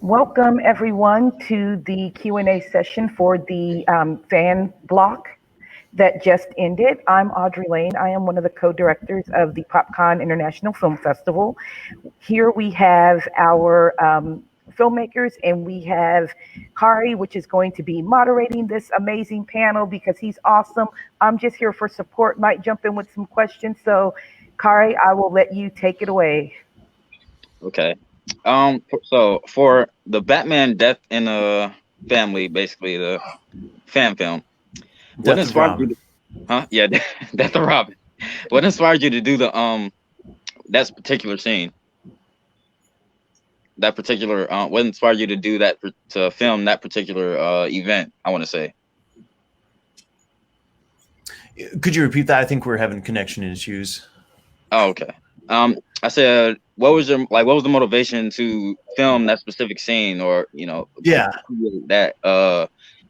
Welcome everyone to the Q&A session for the fan block that just ended. I'm Audrey Lane. I am one of the co-directors of the PopCon International Film Festival. Here we have our filmmakers, and we have Kari, which is going to be moderating this amazing panel because he's awesome. I'm just here for support, might jump in with some questions. So Kari, I will let you take it away. Okay. So for the Batman Death in a Family, basically the fan film, what inspired you to, Yeah, Death of Robin. What inspired you to do the that particular scene? That particular what inspired you to do that, to film that particular event, I want to say? Could you repeat that? I think we're having connection issues. Oh, okay. I said, what was the motivation to film that specific scene, or that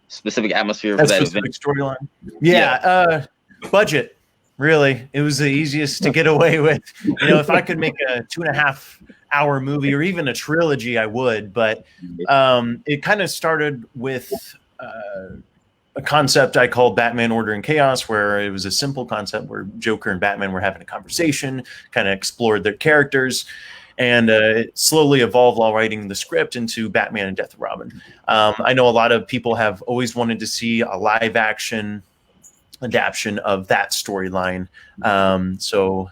specific atmosphere for that event? Storyline. Yeah, budget. Really, it was the easiest to get away with. If I could make a 2.5-hour movie or even a trilogy, I would. But it kind of started with a concept I called Batman Order and Chaos, where it was a simple concept where Joker and Batman were having a conversation, kind of explored their characters, and it slowly evolved while writing the script into Batman and Death of Robin. I know a lot of people have always wanted to see a live action adaptation of that storyline. So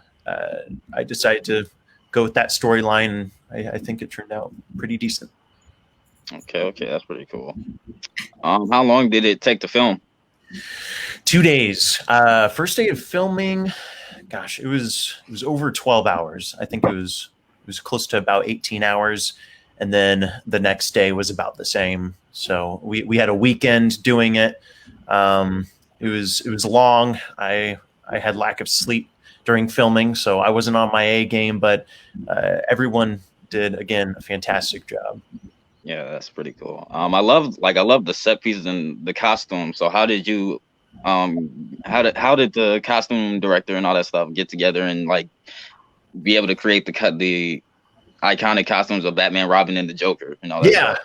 I decided to go with that storyline. I think it turned out pretty decent. Okay, that's pretty cool. How long did it take to film? 2 days. First day of filming, gosh, it was over 12 hours. I think it was close to about 18 hours, and then the next day was about the same. So we had a weekend doing it. It was long. I had lack of sleep during filming, so I wasn't on my A game, but everyone did, again, a fantastic job. Yeah, that's pretty cool. I love the set pieces and the costumes. So how did you how did the costume director and all that stuff get together and be able to create the iconic costumes of Batman, Robin, and the Joker and all that stuff?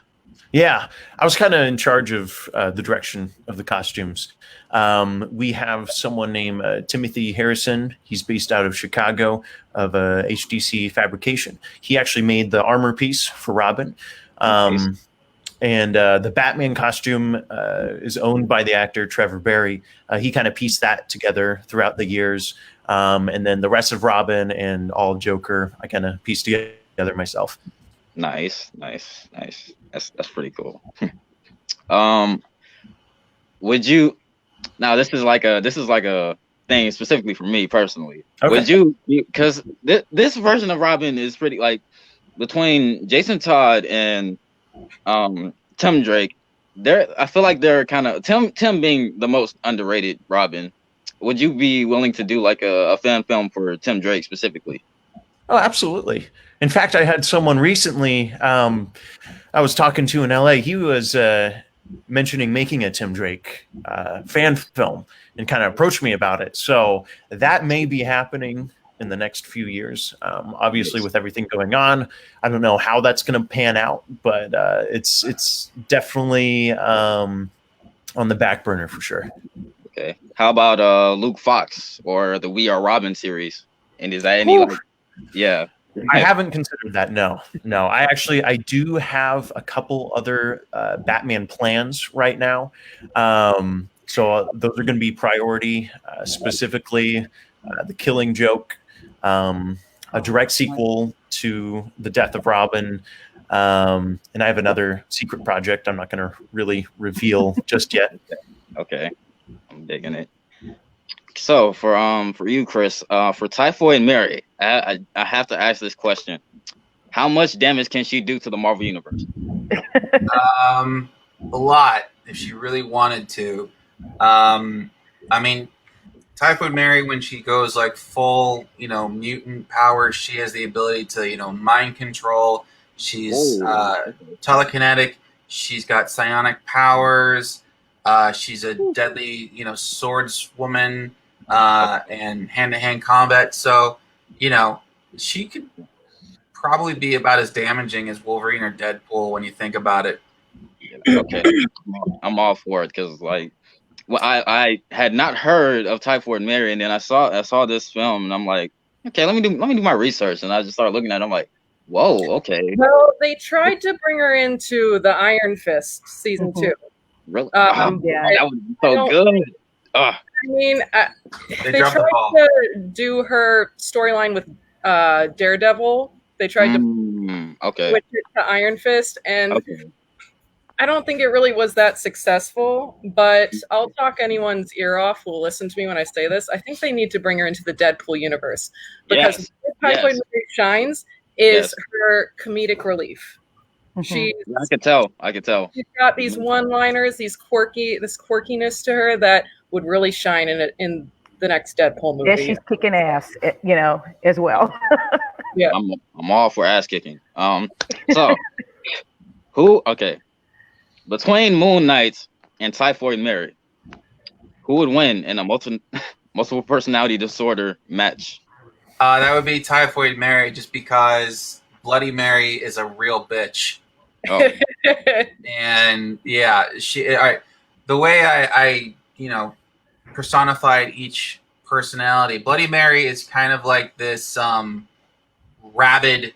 Yeah, I was kind of in charge of the direction of the costumes. We have someone named Timothy Harrison. He's based out of Chicago, of HDC Fabrication. He actually made the armor piece for Robin. And the Batman costume is owned by the actor Trevor Barry. He kind of pieced that together throughout the years. And then the rest of Robin and all of Joker, I kind of pieced together myself. Nice. That's pretty cool. Would you, now this is like a thing specifically for me personally. Okay. Would you, because this version of Robin is pretty, between Jason Todd and Tim Drake, I feel like they're kind of Tim being the most underrated Robin. Would you be willing to do a fan film for Tim Drake specifically? Oh, absolutely. In fact, I had someone recently I was talking to in LA. He was mentioning making a Tim Drake fan film and kind of approached me about it. So that may be happening in the next few years. Obviously, with everything going on, I don't know how that's going to pan out, but it's definitely on the back burner for sure. Okay. How about Luke Fox or the We Are Robin series? And is that any yeah? I haven't considered that. No. I do have a couple other Batman plans right now. So those are going to be priority, specifically The Killing Joke, a direct sequel to The Death of Robin, and I have another secret project I'm not going to really reveal just yet. Okay, I'm digging it. So for you, Chris, for Typhoid Mary, I have to ask this question: how much damage can she do to the Marvel Universe? A lot, if she really wanted to. I mean, Typhoid Mary, when she goes full, mutant power, she has the ability to, mind control. She's telekinetic. She's got psionic powers. She's a deadly, swordswoman and hand-to-hand combat. So, she could probably be about as damaging as Wolverine or Deadpool when you think about it. Okay, I'm all for it because like, well, I had not heard of Typhoid Mary, and then I saw this film, and I'm like, okay, let me do my research, and I just started looking at it. I'm like, whoa, okay. Well, they tried to bring her into the Iron Fist season 2. Really? Yeah. That would be so good. I mean, They they dropped the tried ball. to do her storyline with Daredevil. They tried to Okay. switch it to Iron Fist, and Okay. I don't think it really was that successful. But I'll talk anyone's ear off who will listen to me when I say this. I think they need to bring her into the Deadpool universe because where Typhoid Mary shines is her comedic relief. I could tell. She's got these one-liners, this quirkiness to her that would really shine in the next Deadpool movie. Yeah, she's kicking ass, as well. Yeah, I'm all for ass kicking. So who? Okay, between Moon Knight and Typhoid Mary, who would win in a multiple personality disorder match? That would be Typhoid Mary, just because Bloody Mary is a real bitch. Oh. And yeah, the way I personified each personality. Bloody Mary is kind of like this rabid,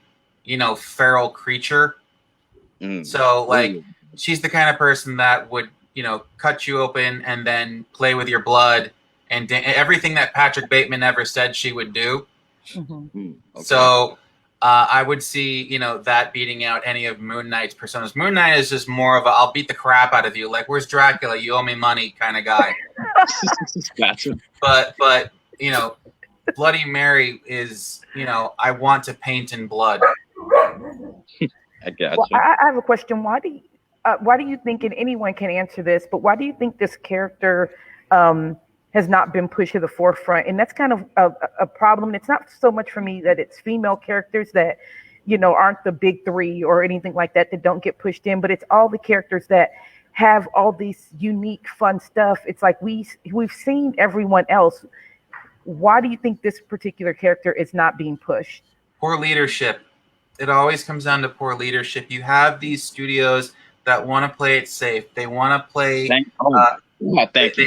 feral creature. So like she's the kind of person that would cut you open and then play with your blood and everything that Patrick Bateman ever said she would do. Okay. So I would see that beating out any of Moon Knight's personas. Moon Knight is just more of a I'll beat the crap out of you, like where's Dracula, you owe me money kind of guy. Gotcha. But Bloody Mary is I want to paint in blood. I gotcha. Well, I have a question. Why do you think, and anyone can answer this, but why do you think this character has not been pushed to the forefront? And that's kind of a problem. It's not so much for me that it's female characters that, aren't the big three or anything like that don't get pushed in, but it's all the characters that have all these unique, fun stuff. It's like we've seen everyone else. Why do you think this particular character is not being pushed? Poor leadership. It always comes down to poor leadership. You have these studios that want to play it safe. They want to play. They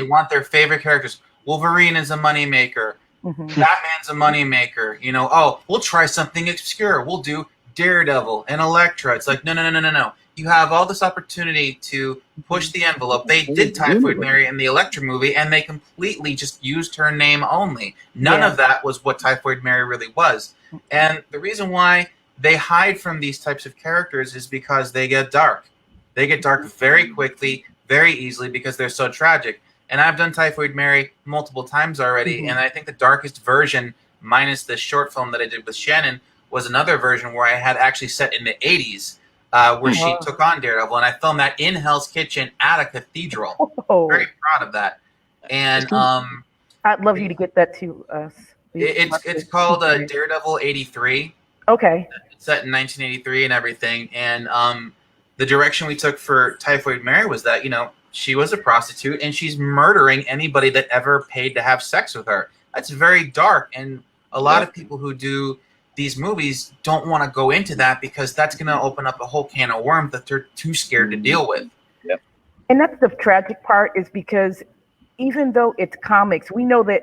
want their favorite characters. Wolverine is a moneymaker. Batman's a moneymaker. We'll try something obscure. We'll do Daredevil and Elektra. It's like, no. You have all this opportunity to push the envelope. They did Typhoid Mary in the Elektra movie, and they completely just used her name only. None of that was what Typhoid Mary really was. And the reason why they hide from these types of characters is because they get dark. They get dark very quickly, very easily, because they're so tragic. And I've done Typhoid Mary multiple times already, and I think the darkest version, minus the short film that I did with Shannon, was another version where I had actually set in the 80s, where she took on Daredevil, and I filmed that in Hell's Kitchen at a cathedral. Very proud of that. And I'd love you to get that to us. It's called Daredevil 83. Okay. It's set in 1983 and everything. And the direction we took for Typhoid Mary was that, she was a prostitute and she's murdering anybody that ever paid to have sex with her. That's very dark. And a lot of people who do these movies don't want to go into that because that's going to open up a whole can of worms that they're too scared to deal with. Yep. And that's the tragic part, is because even though it's comics, we know that,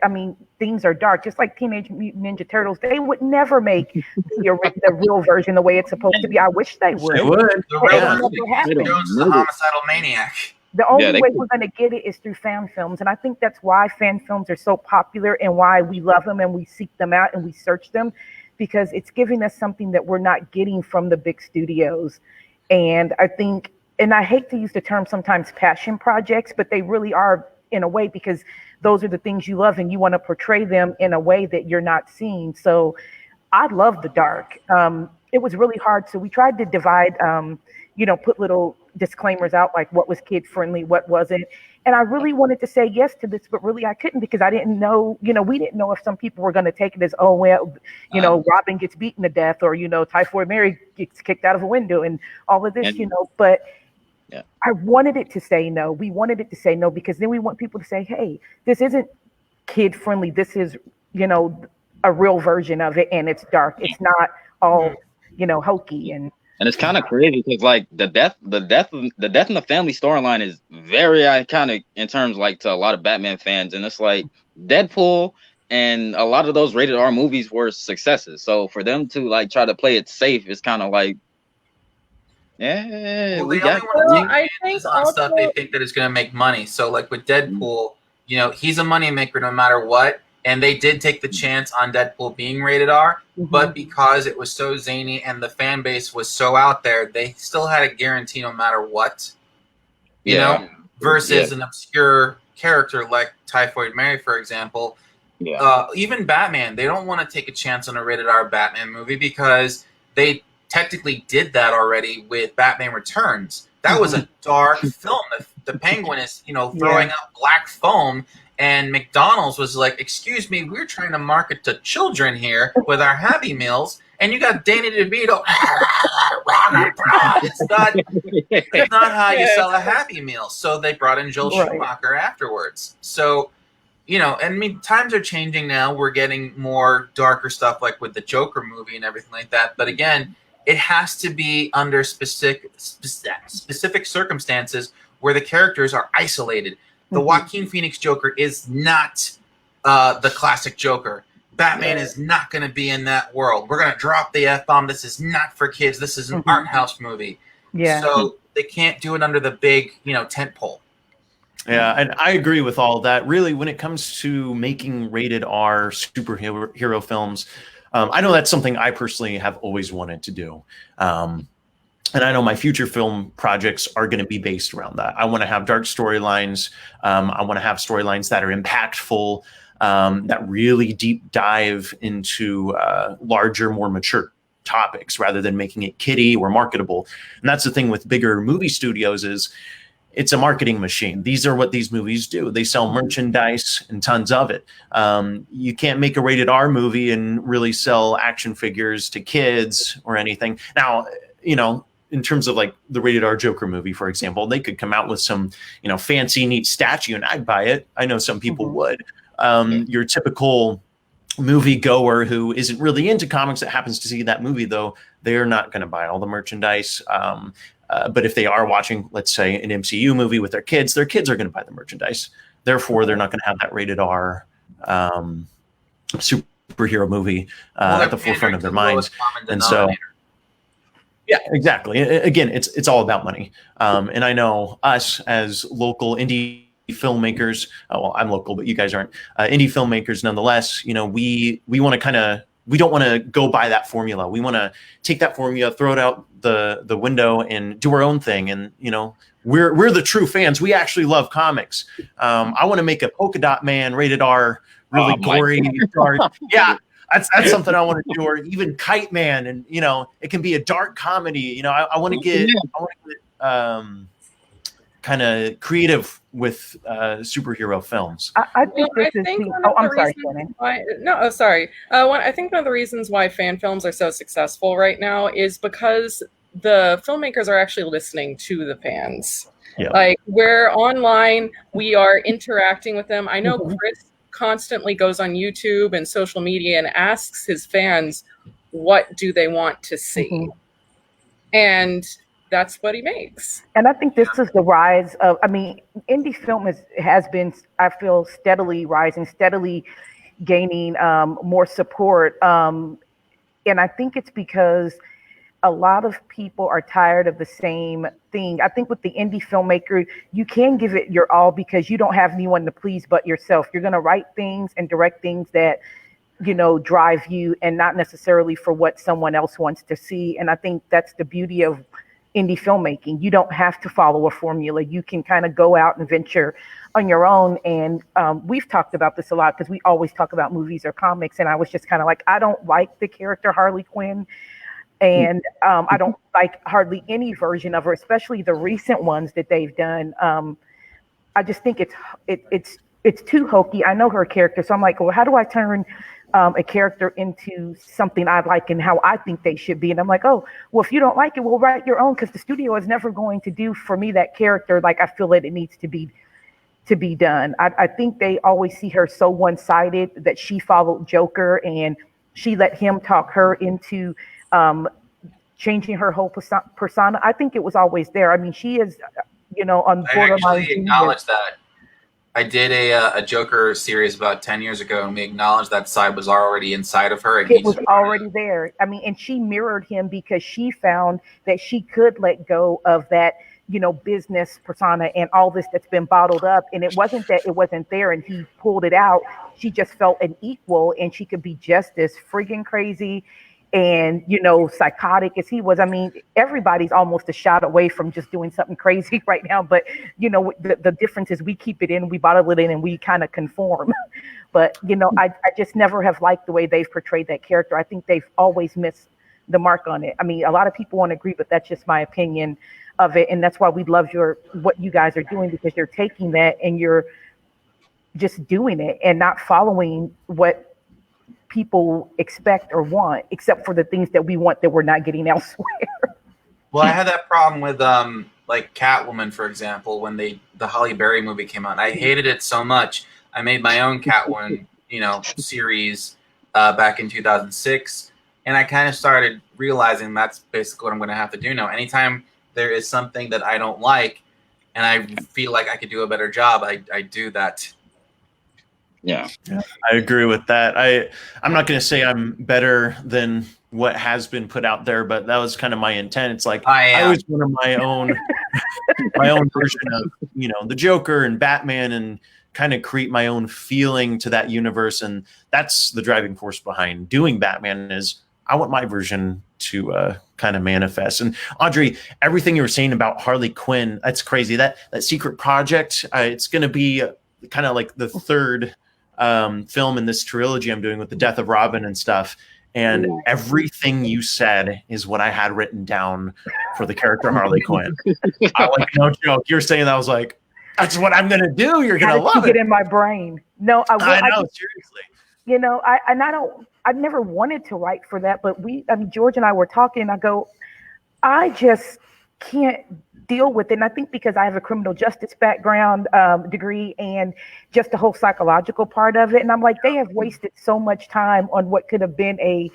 things are dark. Just like Teenage Mutant Ninja Turtles, they would never make the real version the way it's supposed to be. I wish they would. They would. The real version is the homicidal maniac. The only way we're going to get it is through fan films. And I think that's why fan films are so popular and why we love them and we seek them out and we search them, because it's giving us something that we're not getting from the big studios. And I think, and I hate to use the term sometimes passion projects, but they really are in a way, because those are the things you love and you want to portray them in a way that you're not seeing. So I love the dark. It was really hard. So we tried to divide, put little disclaimers out, like what was kid friendly, what wasn't. And I really wanted to say yes to this, but really I couldn't, because I didn't know, we didn't know if some people were going to take it as, oh, well, Robin gets beaten to death, or, Typhoid Mary gets kicked out of a window and all of this, but I wanted it to say no. We wanted it to say no, because then we want people to say, hey, this isn't kid friendly. This is, a real version of it, and it's dark. It's not all, hokey. And it's kind of crazy because like the death in the family storyline is very iconic in terms like to a lot of Batman fans, and it's like Deadpool and a lot of those rated R movies were successes. So for them to like try to play it safe is kind of like, yeah, Well, we they only got. want to take I think chances on stuff they think that is going to make money. So, like with Deadpool, he's a moneymaker no matter what. And they did take the chance on Deadpool being rated R, but because it was so zany and the fan base was so out there, they still had a guarantee no matter what. You know, versus an obscure character like Typhoid Mary, for example. Yeah. Even Batman, they don't want to take a chance on a rated R Batman movie because they technically did that already with Batman Returns. That was a dark film. The Penguin is, throwing out black foam, and McDonald's was like, "Excuse me, we're trying to market to children here with our Happy Meals, and you got Danny DeVito." It's not how you sell a Happy Meal. So they brought in Joel Schumacher afterwards. So, times are changing now. We're getting more darker stuff like with the Joker movie and everything like that. But again, it has to be under specific circumstances where the characters are isolated. The Joaquin Phoenix Joker is not the classic Joker. Batman is not going to be in that world. We're going to drop the F-bomb. This is not for kids. This is an art house movie. Yeah. So they can't do it under the big, tent pole. Yeah, and I agree with all of that. Really, when it comes to making rated R superhero films, I know that's something I personally have always wanted to do. And I know my future film projects are going to be based around that. I want to have dark storylines. I want to have storylines that are impactful, that really deep dive into larger, more mature topics rather than making it kiddie or marketable. And that's the thing with bigger movie studios is it's a marketing machine. These are what these movies do. They sell merchandise and tons of it. You can't make a rated R movie and really sell action figures to kids or anything. Now, in terms of like the rated R Joker movie, for example, they could come out with some, fancy, neat statue and I'd buy it. I know some people would. Your typical movie goer who isn't really into comics that happens to see that movie, though, they're not going to buy all the merchandise. But if they are watching, let's say, an MCU movie with their kids are going to buy the merchandise. Therefore, they're not going to have that rated R superhero movie at the forefront of their minds. And so, yeah, exactly. Again, it's all about money. And I know us as local indie filmmakers, well, I'm local, but you guys aren't, indie filmmakers nonetheless, we want to we don't want to go by that formula. We want to take that formula, throw it out the window and do our own thing. And, we're the true fans. We actually love comics. I want to make a Polka Dot Man rated R, really gory, dark. Yeah. That's something I want to do, or even Kite Man, and it can be a dark comedy. I want to get kind of creative with superhero films. I think I'm sorry, Shannon. I think one of the reasons why fan films are so successful right now is because the filmmakers are actually listening to the fans. Yeah. Like, we're online, we are interacting with them. I know Chris constantly goes on YouTube and social media and asks his fans, what do they want to see? And that's what he makes. And I think this is the rise of, indie film has been, I feel, steadily rising, steadily gaining more support. And I think it's because a lot of people are tired of the same thing. I think with the indie filmmaker, you can give it your all because you don't have anyone to please but yourself. You're going to write things and direct things that, drive you, and not necessarily for what someone else wants to see. And I think that's the beauty of indie filmmaking. You don't have to follow a formula. You can kind of go out and venture on your own. And we've talked about this a lot because we always talk about movies or comics. And I was just kind of like, I don't like the character Harley Quinn. And I don't like hardly any version of her, especially the recent ones that they've done. I just think it's too hokey. I know her character, so I'm like, well, how do I turn a character into something I like and how I think they should be? And I'm like, oh, well, if you don't like it, we'll write your own, because the studio is never going to do for me that character like I feel that it needs to be done. I think they always see her so one-sided that she followed Joker and she let him talk her into changing her whole persona. I think it was always there. I mean, she is, on borderline. I actually acknowledge that. I did a Joker series about 10 years ago, and we acknowledged that side was already inside of her. It was already there. I mean, and she mirrored him because she found that she could let go of that, business persona and all this that's been bottled up. And it wasn't that it wasn't there and he pulled it out. She just felt an equal, and she could be just as friggin' crazy and, psychotic as he was. I mean, everybody's almost a shot away from just doing something crazy right now. But, the difference is we keep it in, we bottle it in, and we kind of conform. But, I just never have liked the way they've portrayed that character. I think they've always missed the mark on it. I mean, a lot of people won't agree, but that's just my opinion of it. And that's why we love what you guys are doing, because you're taking that and you're just doing it and not following what people expect or want, except for the things that we want that we're not getting elsewhere. Well, I had that problem with like Catwoman, for example, when the Halle Berry movie came out. I hated it so much. I made my own Catwoman, series back in 2006, and I kind of started realizing that's basically what I'm going to have to do now. Anytime there is something that I don't like, and I feel like I could do a better job, I do that. Yeah, I agree with that. I'm not going to say I'm better than what has been put out there, but that was kind of my intent. It's like I always wanted my own version of the Joker and Batman, and kind of create my own feeling to that universe. And that's the driving force behind doing Batman, is I want my version to kind of manifest. And Audrey, everything you were saying about Harley Quinn, that's crazy. That secret project, it's going to be kind of like the third film in this trilogy I'm doing with the death of Robin and stuff. And everything you said is what I had written down for the character Harley Quinn. I no joke. You're saying that, I was like, that's what I'm going to do. You're going to love it. Get in my brain. No, I know, seriously. I never wanted to write for that, but George and I were talking, and I go, I just can't deal with it. And I think because I have a criminal justice background degree and just the whole psychological part of it. And I'm like, they have wasted so much time on what could have been a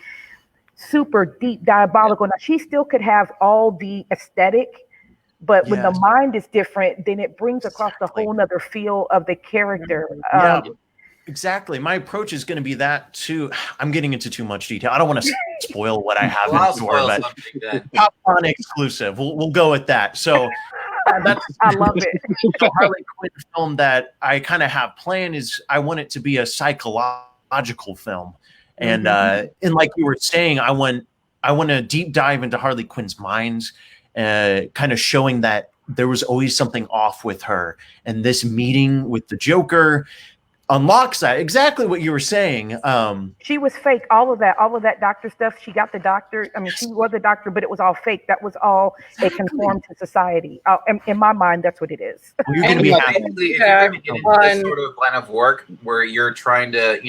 super deep diabolical. Now, she still could have all the aesthetic, but when the mind is different, then it brings across the whole nother feel of the character. Exactly. My approach is going to be that too. I'm getting into too much detail. I don't want to spoil what I have in store, but PopCon exclusive. We'll go with that. So I love it. The Harley Quinn film that I kind of have planned is I want it to be a psychological film, and like you were saying, I want to deep dive into Harley Quinn's mind, kind of showing that there was always something off with her, and this meeting with the Joker unlocks that. Exactly what you were saying. She was fake. All of that doctor stuff. She got the doctor. I mean, she was a doctor, but it was all fake. That was all a conform to society. In my mind, that's what it is. Well, you're going to be happy. If you're going to get into this sort of line of work where you're trying to,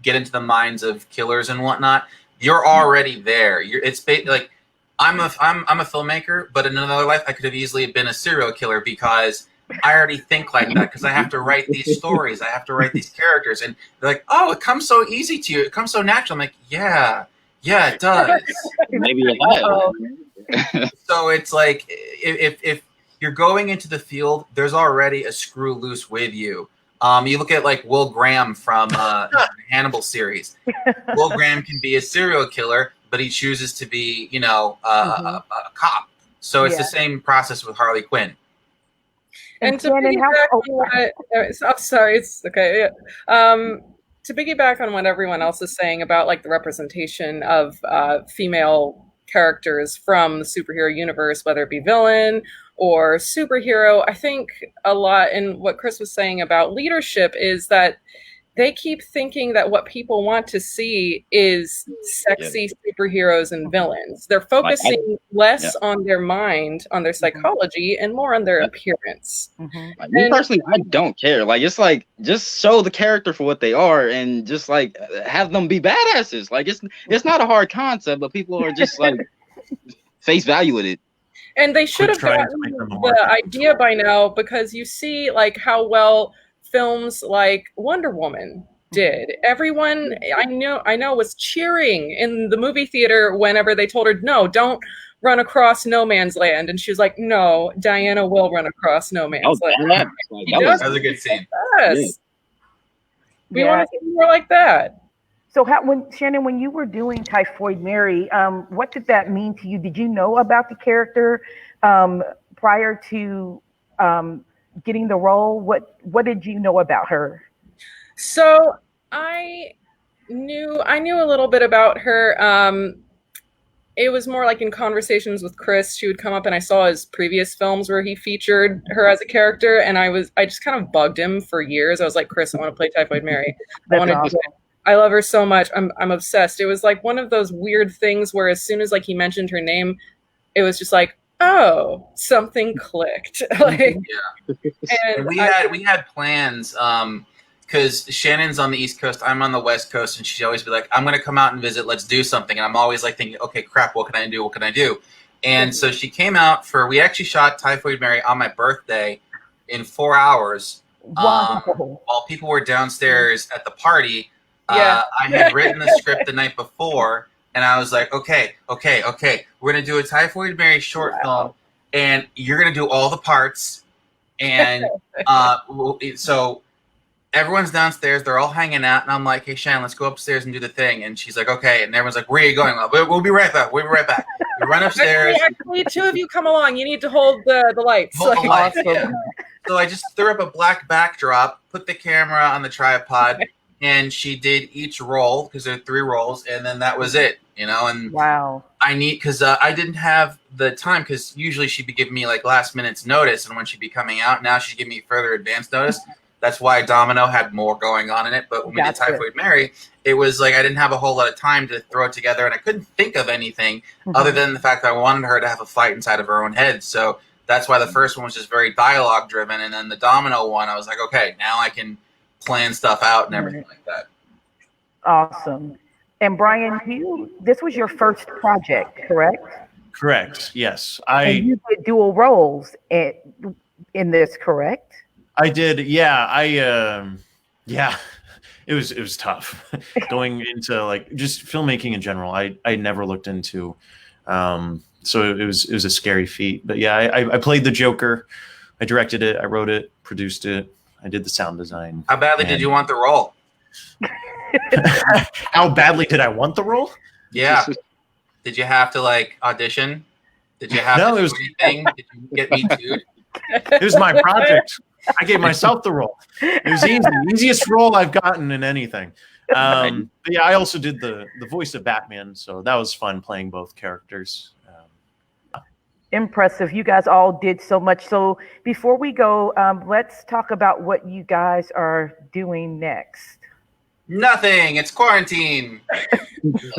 get into the minds of killers and whatnot, you're already there. It's like I'm a filmmaker, but in another life, I could have easily been a serial killer because I already think like that, because I have to write these stories. I have to write these characters. And they're like, oh, it comes so easy to you. It comes so natural. I'm like, yeah, it does. Maybe it has. So it's like, if you're going into the field, there's already a screw loose with you. You look at like Will Graham from the Hannibal series. Will Graham can be a serial killer, but he chooses to be, a cop. So it's the same process with Harley Quinn. And to piggyback sorry, it's okay. To piggyback on what everyone else is saying about like the representation of female characters from the superhero universe, whether it be villain or superhero, I think a lot in what Chris was saying about leadership is that they keep thinking that what people want to see is sexy superheroes and villains. They're focusing less on their mind, on their psychology, and more on their appearance. Like, me personally, I don't care. Like, it's like, just show the character for what they are and just like have them be badasses. Like, it's not a hard concept, but people are just like face value with it. And they should have gotten the idea by now, because you see like how well films like Wonder Woman did. Everyone I know was cheering in the movie theater whenever they told her, no, don't run across no man's land. And she was like, no, Diana will run across no man's land. That was a good scene. Yes. Yeah. We want to see more like that. So Shannon, when you were doing Typhoid Mary, what did that mean to you? Did you know about the character prior to getting the role? What did you know about her? So I knew a little bit about her. It was more like in conversations with Chris. She would come up, and I saw his previous films where he featured her as a character, and I just kind of bugged him for years. I was like, Chris, I want to play Typhoid Mary. I love her so much. I'm obsessed. It was like one of those weird things where as soon as like he mentioned her name, it was just like, oh, something clicked. Like, and we had plans. Because Shannon's on the East Coast, I'm on the West Coast, and she'd always be like, I'm going to come out and visit, let's do something. And I'm always like thinking, okay, crap, what can I do? What can I do? And so she came out we actually shot Typhoid Mary on my birthday in 4 hours. Wow. While people were downstairs at the party. I had written the script the night before, and I was like, okay, we're going to do a Typhoid Mary short film, and you're going to do all the parts. And so everyone's downstairs, they're all hanging out, and I'm like, hey, Shannon, let's go upstairs and do the thing. And she's like, okay. And everyone's like, where are you going? We'll be right back. We run upstairs. Actually, two of you come along. You need to hold the lights. Hold the lights. Yeah. So I just threw up a black backdrop, put the camera on the tripod, and she did each roll, because there are 3 rolls, and then that was it, And wow. because I didn't have the time, because usually she'd be giving me like last minute's notice, and when she'd be coming out, now she'd give me further advance notice. That's why Domino had more going on in it. But when we did Typhoid Mary, it was like I didn't have a whole lot of time to throw it together, and I couldn't think of anything other than the fact that I wanted her to have a fight inside of her own head. So that's why the first one was just very dialogue driven, and then the Domino one, I was like, okay, now I can plan stuff out and everything like that. Awesome. And Brian, this was your first project, correct? Correct. Yes. And you did dual roles in this, correct? I did. Yeah. It was tough going into like just filmmaking in general. I never looked into, so it was a scary feat. But yeah, I played the Joker. I directed it. I wrote it, produced it. I did the sound design. How badly did you want the role? How badly did I want the role? Yeah. Did you have to like audition? Did you have to do anything? Did you get me too? It was my project. I gave myself the role. It was easy. Easiest role I've gotten in anything. But yeah, I also did the voice of Batman, so that was fun playing both characters. Impressive. You guys all did so much. So before we go, let's talk about what you guys are doing next. Nothing. It's quarantine.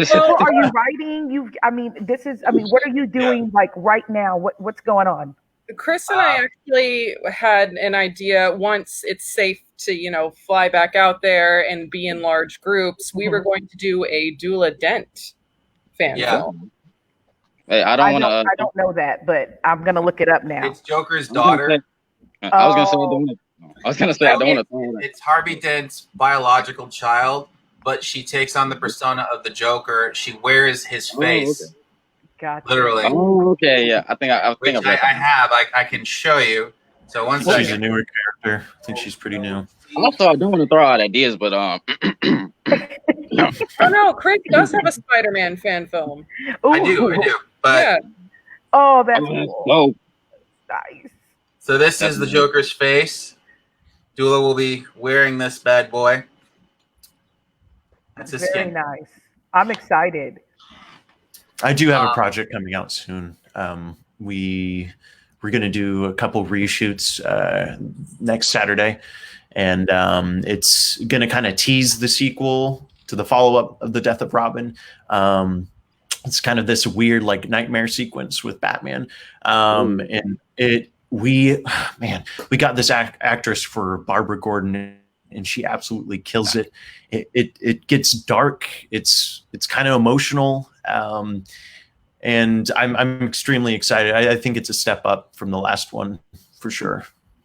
So are you writing? What are you doing like right now? What's going on? Chris and I actually had an idea once it's safe to, fly back out there and be in large groups. We were going to do a Dula Dent fan film. Hey, I don't know that, but I'm gonna look it up now. It's Joker's daughter. I was gonna say I don't want to. It's Harvey Dent's biological child, but she takes on the persona of the Joker. She wears his face. Okay. Gotcha. Literally. Oh, okay. Yeah, I think I can show you. So one second. She's a newer character. I think she's pretty new. Also, I don't want to throw out ideas, but Oh no, Craig does have a Spider-Man fan film. Ooh. I do. But yeah. Oh, that's cool. Nice. So this is the Joker's face. Dula will be wearing this bad boy. That's his Very skin. Nice. I'm excited. I do have a project coming out soon. We're going to do a couple reshoots next Saturday, and it's going to kind of tease the sequel to the follow-up of The Death of Robin. It's kind of this weird like nightmare sequence with Batman, and we got this actress for Barbara Gordon, and she absolutely kills it. It gets dark. It's kind of emotional. And I'm extremely excited. I think it's a step up from the last one for sure.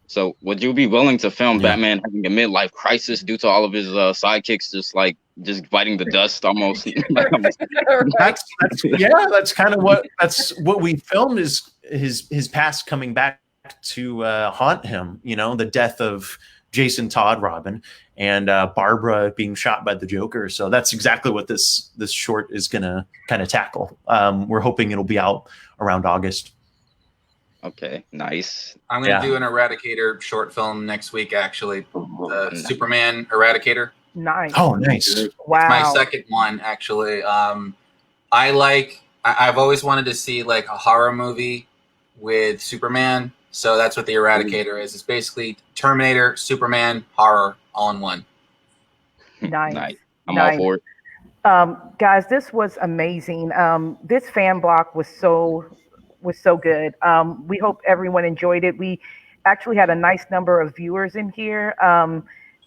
So would you be willing to film Batman having a midlife crisis due to all of his sidekicks just biting the dust almost? That's kind of what we filmed is his past coming back to haunt him. You know, the death of Jason Todd Robin and Barbara being shot by the Joker. So that's exactly what this short is gonna kind of tackle. We're hoping it'll be out around August. Okay, nice. I'm going to do an Eradicator short film next week, actually. The Superman Eradicator. Nice. Oh, nice. Wow. It's my second one, actually. I've always wanted to see like a horror movie with Superman. So that's what the Eradicator is. It's basically Terminator, Superman, horror, all in one. Nice. I'm all for it. Guys, this was amazing. This fan block was so good. We hope everyone enjoyed it. We actually had a nice number of viewers in here.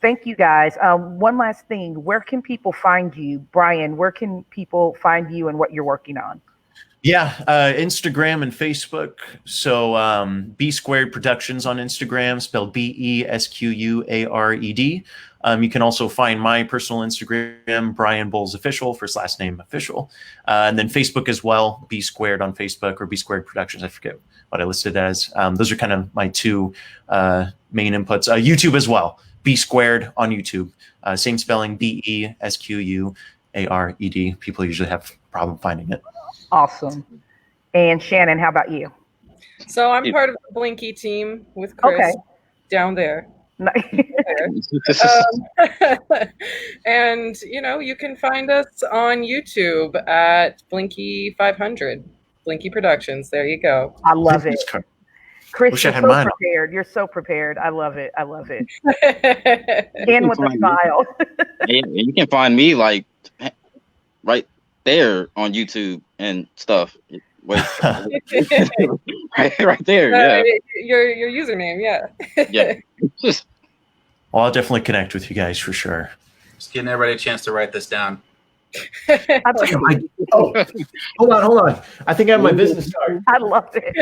Thank you guys. One last thing, where can people find you? Brian, where can people find you and what you're working on? Yeah, Instagram and Facebook. So B Squared Productions on Instagram, spelled BESQUARED. You can also find my personal Instagram, Brian Bowles Official, first last name official. And then Facebook as well, B Squared on Facebook or B Squared Productions. I forget what I listed as. Those are kind of my two main inputs. YouTube as well, B Squared on YouTube. Same spelling, BESQUARED. People usually have a problem finding it. Awesome. And Shannon, how about you? So I'm part of the Blinky team with Chris down there. And you can find us on YouTube at Blinky 500, Blinky Productions. There you go. I love it. Chris, you're so prepared. You're so prepared. I love it. And with a smile. You can find me like right there on YouTube and stuff. Wait, right there. Yeah. Your username. Yeah. Yeah. Well, I'll definitely connect with you guys for sure. Just giving everybody a chance to write this down. Hold on. I think I have my business card. I love it.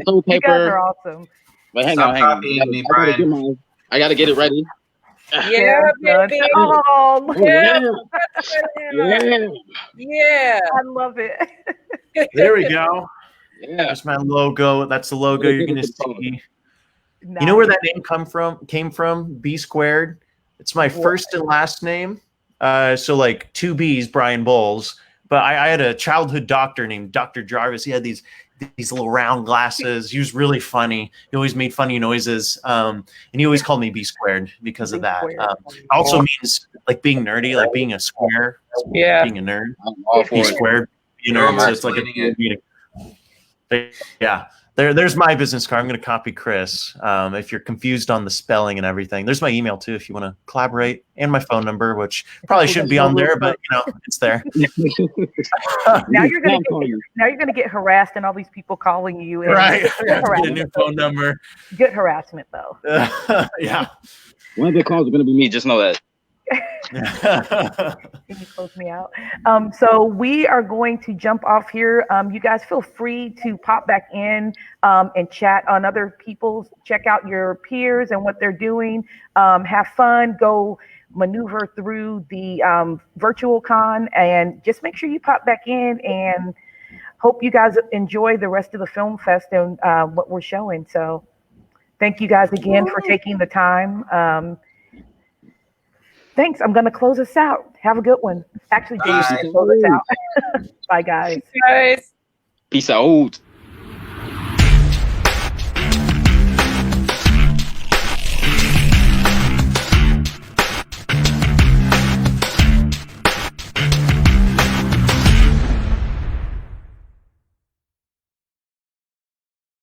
You guys are awesome. But hang on. I got to get it ready. Yeah, baby. Oh, yeah. I love it. There we go. Yeah. There's my logo. That's the logo you're going to see. Nice. You know where that name came from? B Squared. It's my first and last name. So like two B's, Brian Bowles. But I had a childhood doctor named Dr. Jarvis. He had these little round glasses. He was really funny. He always made funny noises. And he always called me B Squared because of that. Also means like being nerdy, like being a square. Yeah. Being a nerd. B Squared. You know, so it's like yeah. There's my business card. I'm going to copy Chris. If you're confused on the spelling and everything, there's my email too if you want to collaborate, and my phone number, which probably shouldn't be on there, but it's there. Now you're gonna get harassed, and all these people calling you. Right. Get a new phone number. Good harassment though. Yeah. One of the calls is going to be me. Just know that. Can you close me out? So we are going to jump off here. You guys feel free to pop back in and chat on other people's. Check out your peers and what they're doing. Have fun. Go maneuver through the virtual con, and just make sure you pop back in. And hope you guys enjoy the rest of the film fest and what we're showing. So thank you guys again for taking the time. Thanks. I'm going to close us out. Have a good one. Actually, James, you can close us out. Bye, guys. Guys. Peace out.